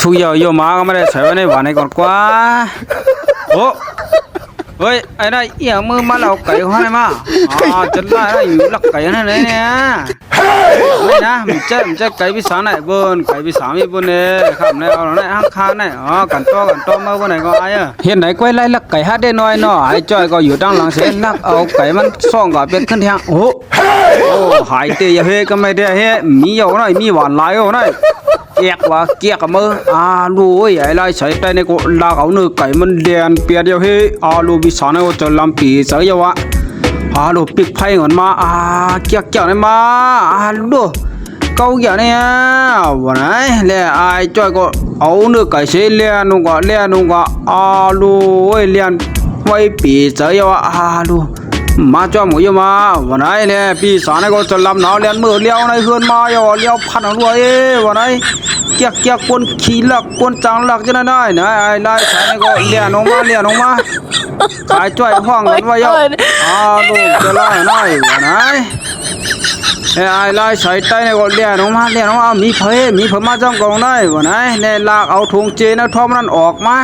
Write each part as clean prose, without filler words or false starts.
chú giờ vô má cái này sợi này vào này còn quá ố ơi ai đây yêu mưa má lẩu cày hoa này mà chân lại đây lắc cày này đấy nè đây nè mình chơi cày bị sáng này bơn cày bị sáng bị bơn nè khảm này ở này hang khan này cẩn to mơ bơn này có ai à hiện nay quay lại lắc cày hát đây nói nó ai chơi cóอยู่trong làng sẽ lắc ao càyมันส่องกับเป็นขึ้นทางโอ้หายเตยเฮ้ก็ไม่ได้เฮ้มีอยู่หน่อยมีหวานหลายอยู่หน่อยเกียกว่าเกียกกับมือลูไอ้ไรใส่ใจในกูลากเอาเนื้อไก่มันเดียนเปียเดียวเฮ้ลูวิสานในกูจะลำปีเสียวะลูปิกไผ่เงินมาเกียกเนี่ยมาลูเกาอย่างเนี้ยวันไหนเลี้ยไอ้จ้อยก็เอาเนื้อไก่เสียเลี้ยนุ่งก็ลูไอ้เลี้ยนไว้ปีเสียวะลูมาจ้าหมูยมาวันไหนเนี่ยปีศาจเนี่ยก็จะลำหนาวเลี้ยนมือเลี้ยวในเฮือนมาอย่าเลี้ยวพันหัววันไหนเกียกคนขี้หลักคนจังหลักจะได้นะไอ้ไล่สายเนี่ยก็เลี้ยนออกมาสายจ้อยห้องกันไว้ยลูกจะไล่ได้วันไหนไอ้ไล่สายใต้เนี่ยก็เลี้ยนออกมามีเพื่อมาจ้องกองได้วันไหนเนี่ยลากเอาถุงเจนะท่อมนั่นออกมา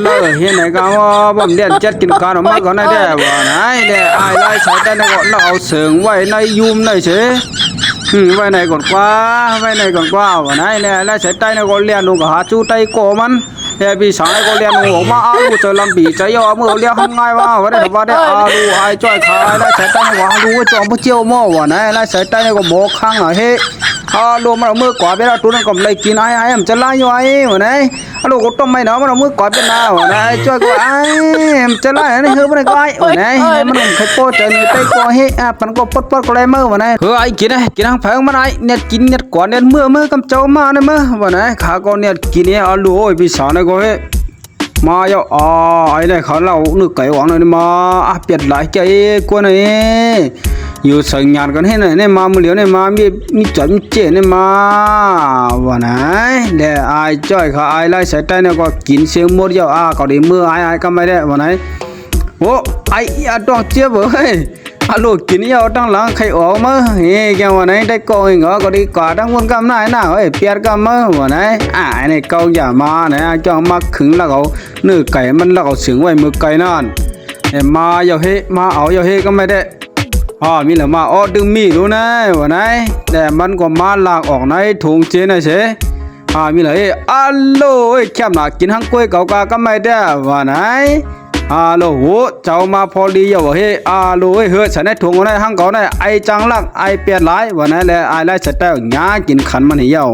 เลยเห็นไหนกันว่าบ่มเลี้ยนจัดกินการออกมาก่อนได้แด่ว่าไหนเนี่ยไอ้ไล่สายใต้เนี่ยก็เราเอาเสืองไว้ในยุมในเฉยไว้ไหนก่อนกว่าว่าไหนเนี่ยไล่สายใต้เนี่ยก็เลี้ยนลงกับหาจูไตโกมันเนี่ยปีศาจเนี่ยก็เลี้ยนลงออกมาลูจะลำปีใจยอมือเลี้ยงง่ายว่าได้ว่าได้ลูไอ้จ้อยขายไล่สายใต้เนี่ยว่าลูจอมเจียวหม้อว่าไหนไล่สายใต้เนี่ยก็โบกข้างเฮ้ลูมันเอามือกวาดไปแล้วตัวนั้นก็เลยกินไอ้มันจะไล่อยู่ไอ้ว่าไหนลูกก็ต้มไม่หนาวมันเอามือกวาดไปหน้าว่าไหนจ้อยก็ไอ้มันจะไล่นี่คือมันก็ไอ้ว่าไหนมันเคยโปเจอเนี่ยไตโกเฮ้ปันก็ปดก็เลยมือว่าไหนไอ้กินทางแผงมันไอ้เนี่ยกินเนี่ยก่อนเนี่ยมือกำเจ้ามาเนี่ยมือว่าไหนขาก็เนี่ยกินเนี่ยลูโอ้ยพี่สาวเนี่ยก็เฮ้มาเยอะไอ้เนี่ยเขาเล่านึกไก่หวังเลยมาเปลี่ยนหลายใจกว่านี่อยู่สัญญาณกันให้หน่อยเนี่ยมามือเหลียวเนี่ยมามีจอดมีเจเนี่ยมาวันไหนเดี๋ยวไอ้จ้อยเขาไอ้ไล่สายใต้เนี่ยก็กินเสียงหมดเยอะก็ดีมือไอ้ก็ไม่ได้วันไหนโอ้ไอ้ต้องเจี๊ยบเฮ้ยลูกกินเยอะตั้งหลังใครออกมาเฮ้ยแกวันไหนได้กองเหรอก็ดีกว่าตั้งวนกำนายน่ะเฮ้ยเปียดกำมือวันไหนไอ้เนี่ยเกาอย่ามาเนี่ยจ้องมาขึงแล้วเขาเนื้อไก่มันแล้วเขาเสียงไว้มือไก่นั่นมาเยอะเฮ้มาเอาเยอะเฮ้ก็ไม่ได้มีเหลือมาดึงมีดูนะวะไหนแต่มันก็มาลากออกในถุงเจนะเชมีเหลือโลแคบหนากินทั้งกล้วยเก่ากาก็ไม่ได้วะไหนโลโหเจ้ามาพอดีอย่าวะโลเฮ้ยฉันได้ถุงวันไหนทั้งเก่าได้ไอจังลักไอเปียดหลายวะไหนแหละไอไล่สเตลหญ้ากินขันมันเหี่ยว